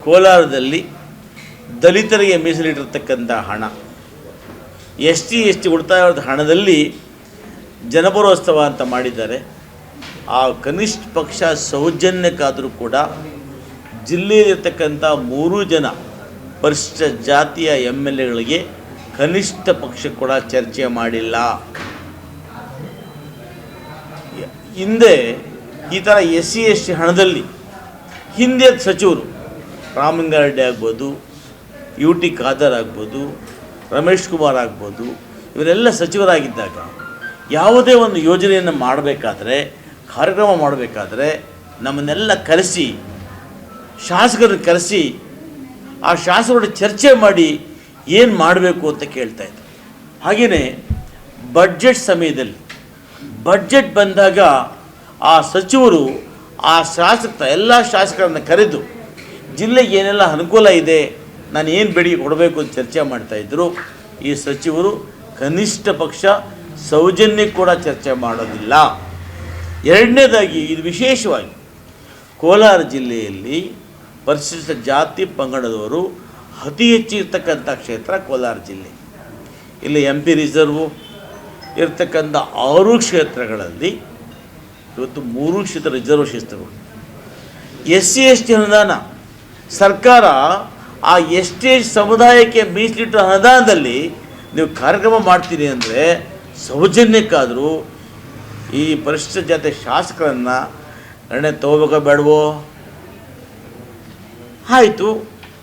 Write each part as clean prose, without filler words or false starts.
ಕೋಲಾರದಲ್ಲಿ ದಲಿತರಿಗೆ ಮೀಸಲಿಟ್ಟಿರ್ತಕ್ಕಂಥ ಹಣ ಎಸ್ ಟಿ ಉಳಿತಾಯದ ಹಣದಲ್ಲಿ ಜನಪರೋತ್ಸವ ಅಂತ ಮಾಡಿದ್ದಾರೆ. ಆ ಕನಿಷ್ಠ ಪಕ್ಷ ಸೌಜನ್ಯಕ್ಕಾದರೂ ಕೂಡ ಜಿಲ್ಲೆಯಲ್ಲಿರ್ತಕ್ಕಂಥ 3 ಜನ ಪರಿಶಿಷ್ಟ ಜಾತಿಯ MLAಗಳಿಗೆ ಕನಿಷ್ಠ ಪಕ್ಷ ಕೂಡ ಚರ್ಚೆ ಮಾಡಿಲ್ಲ. ಹಿಂದೆ ಈ ಥರ SC ಹಣದಲ್ಲಿ ಹಿಂದೆ ಸಚಿವರು ರಾಮಲಿಂಗಾರೆಡ್ಡಿ ಆಗ್ಬೋದು, UT ಖಾದರ್ ಆಗ್ಬೋದು, ರಮೇಶ್ ಕುಮಾರ್ ಆಗ್ಬೋದು, ಇವರೆಲ್ಲ ಸಚಿವರಾಗಿದ್ದಾಗ ಯಾವುದೇ ಒಂದು ಯೋಜನೆಯನ್ನು ಮಾಡಬೇಕಾದ್ರೆ, ಕಾರ್ಯಕ್ರಮ ಮಾಡಬೇಕಾದ್ರೆ ನಮ್ಮನ್ನೆಲ್ಲ ಕರೆಸಿ, ಶಾಸಕರನ್ನು ಕರೆಸಿ ಆ ಶಾಸಕರ ಚರ್ಚೆ ಮಾಡಿ ಏನು ಮಾಡಬೇಕು ಅಂತ ಕೇಳ್ತಾಯಿದ್ರು. ಹಾಗೆಯೇ ಬಡ್ಜೆಟ್ ಸಮಯದಲ್ಲಿ ಬಡ್ಜೆಟ್ ಬಂದಾಗ ಆ ಸಚಿವರು ಆ ಎಲ್ಲ ಶಾಸಕರನ್ನು ಕರೆದು ಜಿಲ್ಲೆಗೆ ಏನೆಲ್ಲ ಅನುಕೂಲ ಇದೆ, ನಾನು ಏನು ಬೇಡಿಕೆ ಕೊಡಬೇಕು ಅಂತ ಚರ್ಚೆ ಮಾಡ್ತಾಯಿದ್ರು. ಈ ಸಚಿವರು ಕನಿಷ್ಠ ಪಕ್ಷ ಸೌಜನ್ಯಕ್ಕೆ ಕೂಡ ಚರ್ಚೆ ಮಾಡೋದಿಲ್ಲ. ಎರಡನೇದಾಗಿ, ಇದು ವಿಶೇಷವಾಗಿ ಕೋಲಾರ ಜಿಲ್ಲೆಯಲ್ಲಿ ಪರಿಶಿಷ್ಟ ಜಾತಿ ಪಂಗಡದವರು ಅತಿ ಹೆಚ್ಚಿರ್ತಕ್ಕಂಥ ಕ್ಷೇತ್ರ ಕೋಲಾರ ಜಿಲ್ಲೆ. ಇಲ್ಲಿ MP ರಿಸರ್ವು ಇರ್ತಕ್ಕಂಥ 6 ಕ್ಷೇತ್ರಗಳಲ್ಲಿ ಇವತ್ತು 3 ಕ್ಷೇತ್ರ ರಿಸರ್ವ್ ಕ್ಷೇತ್ರಗಳು. SC ಅನುದಾನ ಸರ್ಕಾರ ಆ ST ಸಮುದಾಯಕ್ಕೆ ಮೀಸಲಿಟ್ಟ ಅನುದಾನದಲ್ಲಿ ನೀವು ಕಾರ್ಯಕ್ರಮ ಮಾಡ್ತೀನಿ ಅಂದರೆ ಸೌಜನ್ಯಕ್ಕಾದರೂ ಈ ಪರಿಶಿಷ್ಟ ಜಾತಿ ಶಾಸಕರನ್ನು ನಿರ್ಣಯ ತಗೋಬೇಕೋ ಬೇಡವೋ? ಆಯಿತು,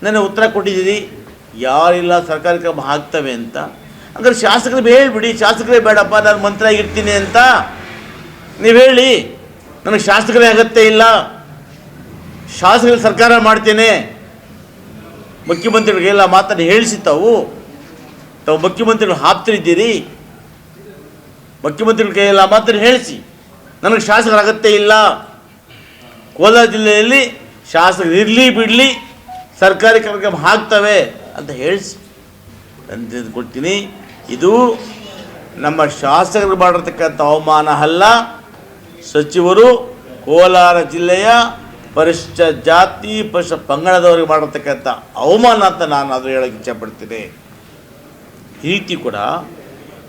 ನನಗೆ ಉತ್ತರ ಕೊಟ್ಟಿದ್ದೀರಿ, ಯಾರಿಲ್ಲ ಸರ್ಕಾರಿ ಕ್ರಮ ಹಾಕ್ತವೆ ಅಂತ. ಅಂದರೆ ಶಾಸಕರಿಗೆ ಹೇಳಿಬಿಡಿ, ಶಾಸಕರೇ ಬೇಡಪ್ಪ ನಾನು ಮಂತ್ರಿ ಆಗಿರ್ತೀನಿ ಅಂತ ನೀವು ಹೇಳಿ, ನನಗೆ ಶಾಸಕರೇ ಅಗತ್ಯ ಇಲ್ಲ, ಶಾಸಕರಿಗೆ ಸರ್ಕಾರ ಮಾಡ್ತೇನೆ. ಮುಖ್ಯಮಂತ್ರಿಗಳಿಗೆಲ್ಲ ಮಾತನ್ನು ಹೇಳಿಸಿ ತಾವು ಮುಖ್ಯಮಂತ್ರಿಗಳು ಹಾಕ್ತಿದ್ದೀರಿ, ಮುಖ್ಯಮಂತ್ರಿಗಳ ಕೈಯೆಲ್ಲ ಮಾತನ್ನು ಹೇಳಿಸಿ ನನಗೆ ಶಾಸಕರ ಅಗತ್ಯ ಇಲ್ಲ, ಕೋಲಾರ ಜಿಲ್ಲೆಯಲ್ಲಿ ಶಾಸಕರು ಇರಲಿ ಬಿಡಲಿ ಸರ್ಕಾರಿ ಕಾರ್ಯಕ್ರಮ ಹಾಕ್ತವೆ ಅಂತ ಹೇಳಿಸಿ ಅಂತ ಕೊಡ್ತೀನಿ. ಇದು ನಮ್ಮ ಶಾಸಕರು ಮಾಡಿರ್ತಕ್ಕಂಥ ಅವಮಾನ ಅಲ್ಲ, ಸಚಿವರು ಕೋಲಾರ ಜಿಲ್ಲೆಯ ಪರಿಶಿಷ್ಟ ಜಾತಿ ಪರಿಶಿಷ್ಟ ಪಂಗಡದವರಿಗೆ ಮಾಡಿರ್ತಕ್ಕಂಥ ಅವಮಾನ ಅಂತ ನಾನು ಅದು ಹೇಳೋಕ್ಕೆ ಇಚ್ಛೆಪಡ್ತೀನಿ. ಈ ರೀತಿ ಕೂಡ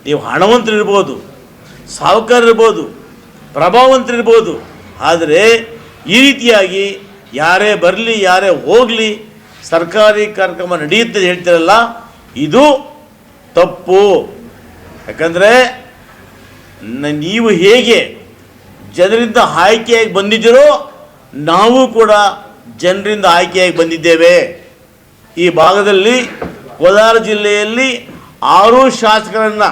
ನೀವು ಹಣವಂತರಿರ್ಬೋದು, ಸಾಹುಕಾರರಿರ್ಬೋದು, ಪ್ರಭಾವಂತರಿರ್ಬೋದು, ಆದರೆ ಈ ರೀತಿಯಾಗಿ ಯಾರೇ ಬರಲಿ ಯಾರೇ ಹೋಗಲಿ ಸರ್ಕಾರಿ ಕಾರ್ಯಕ್ರಮ ನಡೆಯುತ್ತದೆ ಹೇಳ್ತಿರಲ್ಲ, ಇದು ತಪ್ಪು. ಯಾಕಂದರೆ ನೀವು ಹೇಗೆ ಜನರಿಂದ ಆಯ್ಕೆಯಾಗಿ ಬಂದಿದ್ದೀರೋ ನಾವು ಕೂಡ ಜನರಿಂದ ಆಯ್ಕೆಯಾಗಿ ಬಂದಿದ್ದೇವೆ. ಈ ಭಾಗದಲ್ಲಿ ಕೋಲಾರ ಜಿಲ್ಲೆಯಲ್ಲಿ 6 ಶಾಸಕರನ್ನು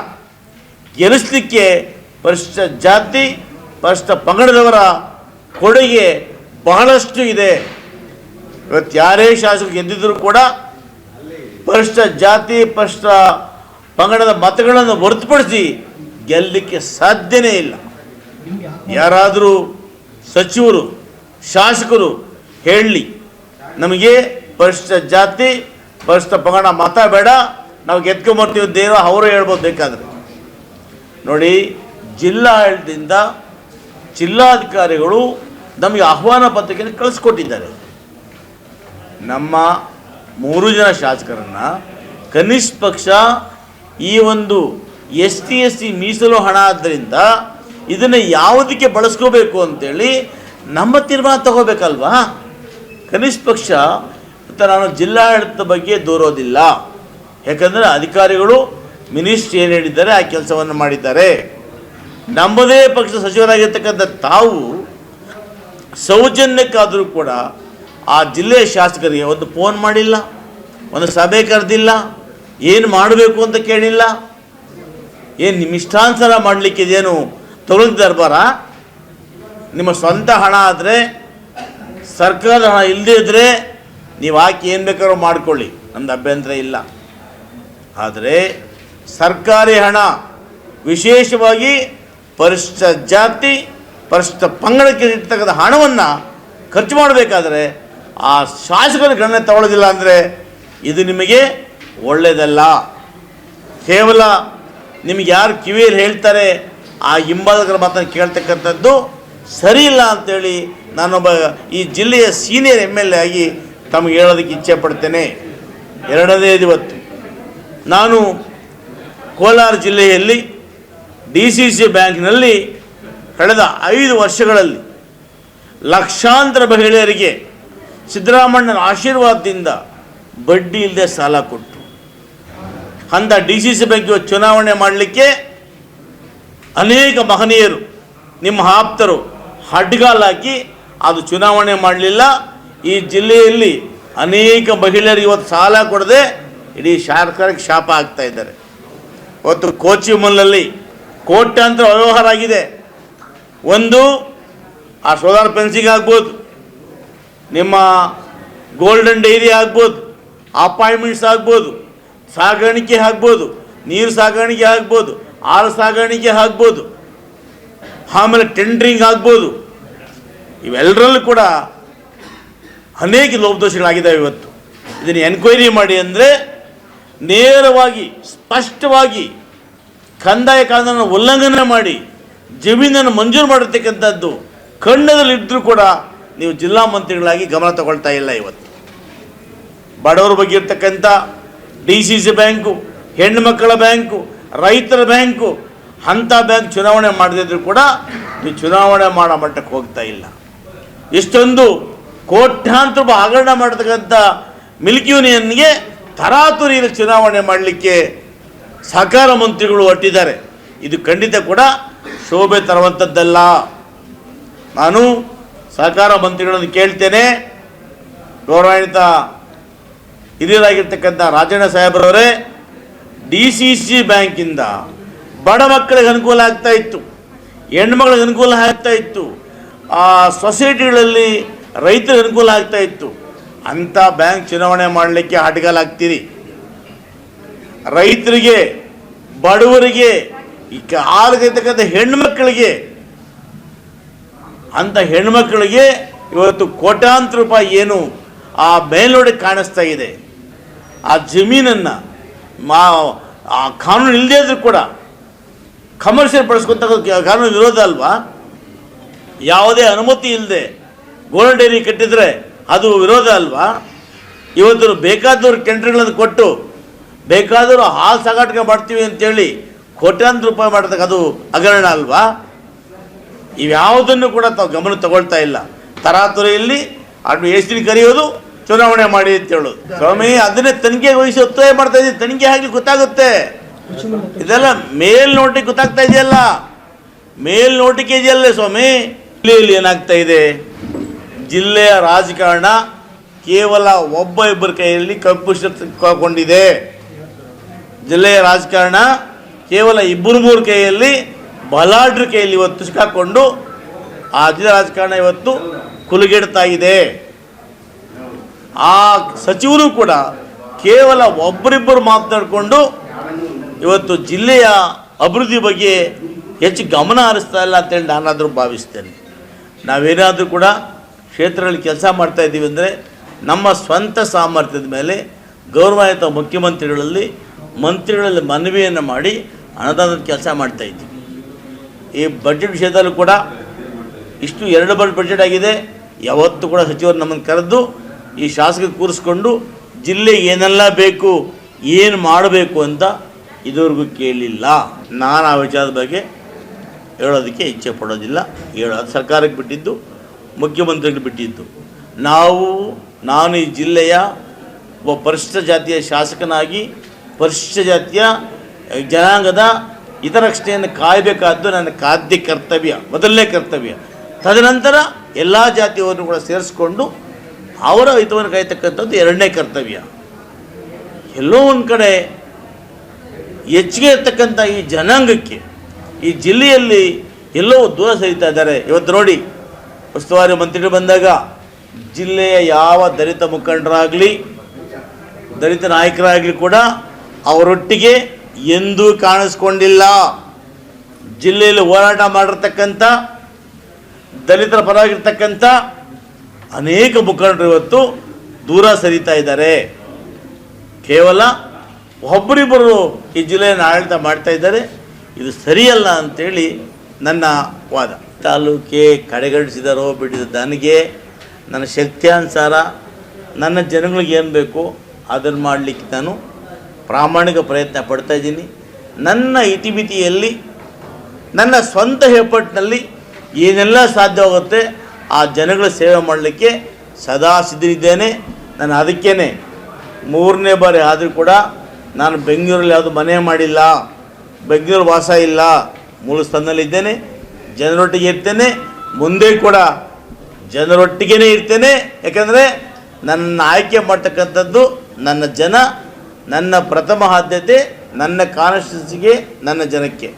ಗೆಲ್ಲಿಸಲಿಕ್ಕೆ ಪರಿಶಿಷ್ಟ ಜಾತಿ ಪರಿಶಿಷ್ಟ ಪಂಗಡದವರ ಕೊಡುಗೆ ಬಹಳಷ್ಟು ಇದೆ. ಇವತ್ತು ಯಾರೇ ಶಾಸಕರು ಗೆದ್ದಿದ್ದರೂ ಕೂಡ ಪರಿಶಿಷ್ಟ ಜಾತಿ ಪರಿಶಿಷ್ಟ ಪಂಗಡದ ಮತಗಳನ್ನು ಹೊರತುಪಡಿಸಿ ಗೆಲ್ಲಲಿಕ್ಕೆ ಸಾಧ್ಯನೇ ಇಲ್ಲ. ಯಾರಾದರೂ ಸಚಿವರು ಶಾಸಕರು ಹೇಳಲಿ, ನಮಗೆ ಪರಿಶಿಷ್ಟ ಜಾತಿ ಪರಿಶಿಷ್ಟ ಪಂಗಡ ಮತ ಬೇಡ, ನಾವು ಗೆದ್ಕೊಂಬರ್ತೀವಿದ್ದೇನೋ ಅವರು ಹೇಳ್ಬೋದು ಬೇಕಾದರೆ. ನೋಡಿ, ಜಿಲ್ಲಾಡಳಿತದಿಂದ ಜಿಲ್ಲಾಧಿಕಾರಿಗಳು ನಮಗೆ ಆಹ್ವಾನ ಪತ್ರಿಕೆಯನ್ನು ಕಳಿಸ್ಕೊಟ್ಟಿದ್ದಾರೆ. ನಮ್ಮ 3 ಜನ ಶಾಸಕರನ್ನು ಕನಿಷ್ಠ ಪಕ್ಷ ಈ ಒಂದು ST ಮೀಸಲು ಹಣ ಆದ್ದರಿಂದ ಇದನ್ನು ಯಾವುದಕ್ಕೆ ಬಳಸ್ಕೋಬೇಕು ಅಂತೇಳಿ ನಮ್ಮ ತೀರ್ಮಾನ ತಗೋಬೇಕಲ್ವಾ. ಕನಿಷ್ಠ ಪಕ್ಷ ಅಂತ ನಾನು ಜಿಲ್ಲಾಡಳಿತದ ಬಗ್ಗೆ ದೂರೋದಿಲ್ಲ, ಯಾಕಂದರೆ ಅಧಿಕಾರಿಗಳು ಮಿನಿಸ್ಟ್ರಿ ಏನು ಹೇಳಿದ್ದಾರೆ ಆ ಕೆಲಸವನ್ನು ಮಾಡಿದ್ದಾರೆ. ನಮ್ಮದೇ ಪಕ್ಷ ಸಚಿವರಾಗಿರ್ತಕ್ಕಂಥ ತಾವು ಸೌಜನ್ಯಕ್ಕಾದರೂ ಕೂಡ ಆ ಜಿಲ್ಲೆಯ ಶಾಸಕರಿಗೆ ಒಂದು ಫೋನ್ ಮಾಡಿಲ್ಲ, ಒಂದು ಸಭೆ ಕರೆದಿಲ್ಲ, ಏನು ಮಾಡಬೇಕು ಅಂತ ಕೇಳಿಲ್ಲ. ಏನು ನಿಮ್ಮ ಇಷ್ಟಾನುಸಾರ ಮಾಡಲಿಕ್ಕೆ ಇದೇನು ತೊಗೊಳ್ದ ದರ್ಬಾರ? ನಿಮ್ಮ ಸ್ವಂತ ಹಣ ಆದರೆ, ಸರ್ಕಾರದ ಹಣ ಇಲ್ಲದೇ ಇದ್ದರೆ ನೀವು ಹಾಕಿ ಏನು ಬೇಕಾದ್ರೂ ಮಾಡಿಕೊಳ್ಳಿ, ನಮ್ಮದು ಅಭ್ಯಂತರ ಇಲ್ಲ. ಆದರೆ ಸರ್ಕಾರಿ ಹಣ, ವಿಶೇಷವಾಗಿ ಪರಿಶಿಷ್ಟ ಜಾತಿ ಪರಿಶಿಷ್ಟ ಪಂಗಡಕ್ಕೆ ಇರ್ತಕ್ಕಂಥ ಹಣವನ್ನು ಖರ್ಚು ಮಾಡಬೇಕಾದ್ರೆ ಆ ಶಾಸಕರ ಗಣನೆ ತಗೊಳ್ಳೋದಿಲ್ಲ ಅಂದರೆ ಇದು ನಿಮಗೆ ಒಳ್ಳೆಯದಲ್ಲ. ಕೇವಲ ನಿಮಗೆ ಯಾರು ಕಿವಿಯಲ್ಲಿ ಹೇಳ್ತಾರೆ ಆ ಹಿಂಬಾಲಕರ ಮಾತನ್ನು ಕೇಳ್ತಕ್ಕಂಥದ್ದು ಸರಿ ಇಲ್ಲ ಅಂಥೇಳಿ ನಾನೊಬ್ಬ ಈ ಜಿಲ್ಲೆಯ ಸೀನಿಯರ್ MLA ಆಗಿ ತಮಗೆ ಹೇಳೋದಕ್ಕೆ ಇಚ್ಛೆ ಪಡ್ತೇನೆ. ಎರಡನೇದು, ಇವತ್ತು ನಾನು ಕೋಲಾರ ಜಿಲ್ಲೆಯಲ್ಲಿ DCC ಬ್ಯಾಂಕ್ನಲ್ಲಿ ಕಳೆದ 5 ವರ್ಷಗಳಲ್ಲಿ ಲಕ್ಷಾಂತರ ಮಹಿಳೆಯರಿಗೆ ಸಿದ್ದರಾಮಣ್ಣನ ಆಶೀರ್ವಾದದಿಂದ ಬಡ್ಡಿ ಇಲ್ಲದೆ ಸಾಲ ಕೊಟ್ಟು ಅಂಥ DCC ಬ್ಯಾಂಕ್ ಚುನಾವಣೆ ಮಾಡಲಿಕ್ಕೆ ಅನೇಕ ಮಹನೀಯರು ನಿಮ್ಮ ಆಪ್ತರು ಅಡ್ಡಗಾಲಾಕಿ ಅದು ಚುನಾವಣೆ ಮಾಡಲಿಲ್ಲ. ಈ ಜಿಲ್ಲೆಯಲ್ಲಿ ಅನೇಕ ಮಹಿಳೆಯರಿಗೆ ಇವತ್ತು ಸಾಲ ಕೊಡದೆ ಇಡೀ ಸರ್ಕಾರಕ್ಕೆ ಶಾಪ ಆಗ್ತಾ ಇದ್ದಾರೆ. ಇವತ್ತು ಕೋಚಿಮಲ್ನಲ್ಲಿ ಕೋಟ್ಯಾಂತರ ವ್ಯವಹಾರ ಆಗಿದೆ. ಒಂದು ಆ ಸೋಲಾರ್ ಫೆನ್ಸಿಂಗ್ ಆಗ್ಬೋದು, ನಿಮ್ಮ ಗೋಲ್ಡನ್ ಡೈರಿ ಆಗ್ಬೋದು, ಅಪಾಯಿಂಟ್ಮೆಂಟ್ಸ್ ಆಗ್ಬೋದು, ಸಾಗಾಣಿಕೆ ಆಗ್ಬೋದು, ನೀರು ಸಾಗಾಣಿಕೆ ಆಗ್ಬೋದು, ಹಾಲು ಸಾಗಾಣಿಕೆ ಆಗ್ಬೋದು, ಆಮೇಲೆ ಟೆಂಡರಿಂಗ್ ಆಗ್ಬೋದು. ಇವೆಲ್ಲರಲ್ಲೂ ಕೂಡ ಅನೇಕ ಲೋಪದೋಷಗಳಾಗಿದ್ದಾವೆ. ಇವತ್ತು ಇದನ್ನು ಎನ್ಕ್ವೈರಿ ಮಾಡಿ ಅಂದರೆ ನೇರವಾಗಿ ಸ್ಪಷ್ಟವಾಗಿ ಕಂದಾಯ ಕಾನೂನನ್ನು ಉಲ್ಲಂಘನೆ ಮಾಡಿ ಜಮೀನನ್ನು ಮಂಜೂರು ಮಾಡಿರ್ತಕ್ಕಂಥದ್ದು ಕಣ್ಣದಲ್ಲಿದ್ದರೂ ಕೂಡ ನೀವು ಜಿಲ್ಲಾ ಮಂತ್ರಿಗಳಾಗಿ ಗಮನ ತಗೊಳ್ತಾ ಇಲ್ಲ. ಇವತ್ತು ಬಡವರ ಬಗ್ಗೆ ಇರ್ತಕ್ಕಂಥ DCC ಬ್ಯಾಂಕು, ಹೆಣ್ಣುಮಕ್ಕಳ ಬ್ಯಾಂಕು, ರೈತರ ಬ್ಯಾಂಕು, ಅಂಥ ಬ್ಯಾಂಕ್ ಚುನಾವಣೆ ಮಾಡದಿದ್ದರೂ ಕೂಡ ನೀವು ಚುನಾವಣೆ ಮಾಡೋ ಮಟ್ಟಕ್ಕೆ ಹೋಗ್ತಾ ಇಲ್ಲ. ಇಷ್ಟೊಂದು ಕೋಟ್ಯಾಂತರ ರೂಪಾಯಿ ಹಗರಣ ಮಾಡತಕ್ಕಂಥ ಮಿಲ್ಕ್ ಯೂನಿಯನ್ಗೆ ತರಾತುರಿಯಲ್ಲಿ ಚುನಾವಣೆ ಮಾಡಲಿಕ್ಕೆ ಸಹಕಾರ ಮಂತ್ರಿಗಳು ಹೊರಟಿದ್ದಾರೆ. ಇದು ಖಂಡಿತ ಕೂಡ ಶೋಭೆ ತರುವಂಥದ್ದಲ್ಲ. ನಾನು ಸಹಕಾರ ಮಂತ್ರಿಗಳನ್ನು ಕೇಳ್ತೇನೆ, ಗೌರವಾನ್ವಿತ ಹಿರಿಯರಾಗಿರ್ತಕ್ಕಂಥ ರಾಜಣ್ಣ ಸಾಹೇಬರವರೇ, DCC ಬ್ಯಾಂಕಿಂದ ಬಡ ಮಕ್ಕಳಿಗೆ ಅನುಕೂಲ ಆಗ್ತಾ ಇತ್ತು, ಹೆಣ್ಮಕ್ಳಿಗೆ ಅನುಕೂಲ ಆಗ್ತಾ ಇತ್ತು, ಆ ಸೊಸೈಟಿಗಳಲ್ಲಿ ರೈತರಿಗೆ ಅನುಕೂಲ ಆಗ್ತಾ ಇತ್ತು. ಅಂಥ ಬ್ಯಾಂಕ್ ಚುನಾವಣೆ ಮಾಡಲಿಕ್ಕೆ ಅಡ್ಡಗಾಲಾಗ್ತೀರಿ. ರೈತರಿಗೆ, ಬಡವರಿಗೆ, ಈಗ ಆಲ್ಗಿರ್ತಕ್ಕಂಥ ಹೆಣ್ಮಕ್ಳಿಗೆ, ಅಂಥ ಹೆಣ್ಮಕ್ಳಿಗೆ ಇವತ್ತು ಕೋಟ್ಯಾಂತರ ರೂಪಾಯಿ ಏನು ಆ ಮೇಲ್ನೋಡಿ ಕಾಣಿಸ್ತಾ ಇದೆ. ಆ ಜಮೀನನ್ನು ಆ ಕಾನೂನು ಇಲ್ಲದೇ ಇದ್ರೂ ಕೂಡ ಕಮರ್ಷಿಯಲ್ ಬಳಸ್ಕೊಂತ ಕಾನೂನು ವಿರೋಧ ಅಲ್ವಾ? ಯಾವುದೇ ಅನುಮತಿ ಇಲ್ಲದೆ ಗೋಲ್ಡನ್ ಡೈರಿ ಕಟ್ಟಿದರೆ ಅದು ವಿರೋಧ ಅಲ್ವಾ? ಇವತ್ತು ಬೇಕಾದವ್ರು ಟೆಂಡರ್ಗಳನ್ನು ಕೊಟ್ಟು ಬೇಕಾದರೂ ಹಾಲು ಸಾಗಾಟ ಮಾಡ್ತೀವಿ ಅಂತೇಳಿ ಕೋಟ್ಯಾಂತರ ರೂಪಾಯಿ ಮಾಡ್ತಕ್ಕ ಅದು ಹಗರಣ ಅಲ್ವಾ? ಇವ್ಯಾವುದನ್ನು ಕೂಡ ತಾವು ಗಮನ ತಗೊಳ್ತಾ ಇಲ್ಲ. ತರಾತುರಿಯಲ್ಲಿ ಅದು ಎಷ್ಟು ಕರೆಯೋದು, ಚುನಾವಣೆ ಮಾಡಿ ಅಂತ ಹೇಳೋದು. ಸ್ವಾಮಿ, ಅದನ್ನೇ ತನಿಖೆ ವಹಿಸಿ ಒತ್ತಾಯ ಮಾಡ್ತಾ ಇದ್ದೀವಿ. ತನಿಖೆ ಆಗಲಿ ಗೊತ್ತಾಗುತ್ತೆ. ಇದೆಲ್ಲ ಮೇಲ್ನೋಟಿಗೆ ಗೊತ್ತಾಗ್ತಾ ಇದೆಯಲ್ಲ, ಮೇಲ್ನೋಟಿಗೆ ಇದೆಯಲ್ಲ ಸ್ವಾಮಿ. ಜಿಲ್ಲೆಯಲ್ಲಿ ಏನಾಗ್ತಾ ಇದೆ, ಜಿಲ್ಲೆಯ ರಾಜಕಾರಣ ಕೇವಲ ಒಬ್ಬ ಇಬ್ಬರ ಕೈಯಲ್ಲಿ ಕಪ್ಪಿಕೊಂಡಿದೆ. ಜಿಲ್ಲೆಯ ರಾಜಕಾರಣ ಕೇವಲ 2-3 ಕೈಯಲ್ಲಿ, ಬಲಾಢ್ರ ಕೈಯಲ್ಲಿ ಇವತ್ತು ಸಿಕ್ಕಾಕೊಂಡು ಆ ಜಿಲ್ಲಾ ರಾಜಕಾರಣ ಇವತ್ತು ಕುಲುಗೆಡ್ತಾ ಇದೆ. ಆ ಸಚಿವರು ಕೂಡ ಕೇವಲ ಒಬ್ಬರಿಬ್ಬರು ಮಾತನಾಡಿಕೊಂಡು ಇವತ್ತು ಜಿಲ್ಲೆಯ ಅಭಿವೃದ್ಧಿ ಬಗ್ಗೆ ಹೆಚ್ಚು ಗಮನ ಹರಿಸ್ತಾ ಇಲ್ಲ ಅಂತೇಳಿ ನಾನಾದರೂ ಭಾವಿಸ್ತೇನೆ. ನಾವೇನಾದರೂ ಕೂಡ ಕ್ಷೇತ್ರಗಳಲ್ಲಿ ಕೆಲಸ ಮಾಡ್ತಾ ಇದ್ದೀವಿ ಅಂದರೆ ನಮ್ಮ ಸ್ವಂತ ಸಾಮರ್ಥ್ಯದ ಮೇಲೆ ಗೌರವಾನ್ವಿತ ಮಂತ್ರಿಗಳಲ್ಲಿ ಮನವಿಯನ್ನು ಮಾಡಿ ಅನುದಾನದ ಕೆಲಸ ಮಾಡ್ತಾಯಿದ್ದೀವಿ. ಈ ಬಡ್ಜೆಟ್ ವಿಷಯದಲ್ಲೂ ಕೂಡ ಇಷ್ಟು 2 ಬಡ್ಜೆಟ್ ಆಗಿದೆ. ಯಾವತ್ತೂ ಕೂಡ ಸಚಿವರು ನಮ್ಮನ್ನು ಕರೆದು ಈ ಶಾಸಕರು ಕೂರಿಸ್ಕೊಂಡು ಜಿಲ್ಲೆಗೆ ಏನೆಲ್ಲ ಬೇಕು, ಏನು ಮಾಡಬೇಕು ಅಂತ ಇದುವರೆಗೂ ಕೇಳಿಲ್ಲ. ನಾನು ಆ ವಿಚಾರದ ಬಗ್ಗೆ ಹೇಳೋದಕ್ಕೆ ಇಚ್ಛೆ ಪಡೋದಿಲ್ಲ. ಹೇಳೋದು ಸರ್ಕಾರಕ್ಕೆ ಬಿಟ್ಟಿದ್ದು, ಮುಖ್ಯಮಂತ್ರಿಗಳಿಗೆ ಬಿಟ್ಟಿದ್ದು. ನಾನು ಈ ಜಿಲ್ಲೆಯ ಒಬ್ಬ ಪರಿಶಿಷ್ಟ ಜಾತಿಯ ಶಾಸಕನಾಗಿ ಪರಿಶಿಷ್ಟ ಜಾತಿಯ ಜನಾಂಗದ ಹಿತರಕ್ಷಣೆಯನ್ನು ಕಾಯಬೇಕಾದ್ದು ನನ್ನ ಖಾದ್ಯ ಕರ್ತವ್ಯ, ಮೊದಲನೇ ಕರ್ತವ್ಯ. ತದನಂತರ ಎಲ್ಲ ಜಾತಿಯವರನ್ನು ಕೂಡ ಸೇರಿಸ್ಕೊಂಡು ಅವರ ಹಿತವನ್ನು ಕಾಯ್ತಕ್ಕಂಥದ್ದು 2ನೇ ಕರ್ತವ್ಯ. ಎಲ್ಲೋ ಒಂದು ಕಡೆ ಹೆಚ್ಚಿಗೆ ಇರ್ತಕ್ಕಂಥ ಈ ಜನಾಂಗಕ್ಕೆ ಈ ಜಿಲ್ಲೆಯಲ್ಲಿ ಎಲ್ಲೋ ದೂರ ಸರಿತಾ ಇದ್ದಾರೆ. ಇವತ್ತು ನೋಡಿ, ಉಸ್ತುವಾರಿ ಮಂತ್ರಿಗಳು ಬಂದಾಗ ಜಿಲ್ಲೆಯ ಯಾವ ದಲಿತ ಮುಖಂಡರಾಗಲಿ ದಲಿತ ನಾಯಕರಾಗಲಿ ಕೂಡ ಅವರೊಟ್ಟಿಗೆ ಎಂದೂ ಕಾಣಿಸ್ಕೊಂಡಿಲ್ಲ. ಜಿಲ್ಲೆಯಲ್ಲಿ ಹೋರಾಟ ಮಾಡಿರ್ತಕ್ಕಂಥ ದಲಿತರ ಪರವಾಗಿರ್ತಕ್ಕಂಥ ಅನೇಕ ಮುಖಂಡರು ಇವತ್ತು ದೂರ ಸರಿತಾ ಇದ್ದಾರೆ. ಕೇವಲ ಒಬ್ಬರಿಬ್ಬರು ಈ ಜಿಲ್ಲೆಯನ್ನು ಆಡಳಿತ ಮಾಡ್ತಾ ಇದ್ದಾರೆ. ಇದು ಸರಿಯಲ್ಲ ಅಂಥೇಳಿ ನನ್ನ ವಾದ. ತಾಲೂಕೆ ಕಡೆಗಣಿಸಿದರೋ ಬಿಟ್ಟಿದ ನನಗೆ ನನ್ನ ಶಕ್ತಿಯಾನುಸಾರ ನನ್ನ ಜನಗಳಿಗೆ ಏನು ಬೇಕು ಅದನ್ನು ಮಾಡಲಿಕ್ಕೆ ನಾನು ಪ್ರಾಮಾಣಿಕ ಪ್ರಯತ್ನ ಪಡ್ತಾಯಿದ್ದೀನಿ. ನನ್ನ ಇತಿಮಿತಿಯಲ್ಲಿ ನನ್ನ ಸ್ವಂತ ಹೆಪ್ಪಟ್ಟಿನಲ್ಲಿ ಏನೆಲ್ಲ ಸಾಧ್ಯವಾಗುತ್ತೆ ಆ ಜನಗಳ ಸೇವೆ ಮಾಡಲಿಕ್ಕೆ ಸದಾ ಸಿದ್ಧನಿದ್ದೇನೆ. ನಾನು ಅದಕ್ಕೇ 3ನೇ ಬಾರಿ ಆದರೂ ಕೂಡ ನಾನು ಬೆಂಗಳೂರಲ್ಲಿ ಯಾವುದು ಮನೆ ಮಾಡಿಲ್ಲ, ಬೆಂಗಳೂರು ವಾಸ ಇಲ್ಲ, ಮೂಲ ಸ್ಥಾನದಲ್ಲಿದ್ದೇನೆ, ಜನರೊಟ್ಟಿಗೆ ಇರ್ತೇನೆ, ಮುಂದೆ ಕೂಡ ಜನರೊಟ್ಟಿಗೇ ಇರ್ತೇನೆ. ಯಾಕಂದರೆ ನನ್ನನ್ನು ಆಯ್ಕೆ ಮಾಡ್ತಕ್ಕಂಥದ್ದು ನನ್ನ ಜನ, ನನ್ನ ಪ್ರಥಮ ಆದ್ಯತೆ ನನ್ನ ಕಾನ್ಸ್ಟಿಟ್ಯೂನ್ಸಿಗೆ, ನನ್ನ ಜನಕ್ಕೆ.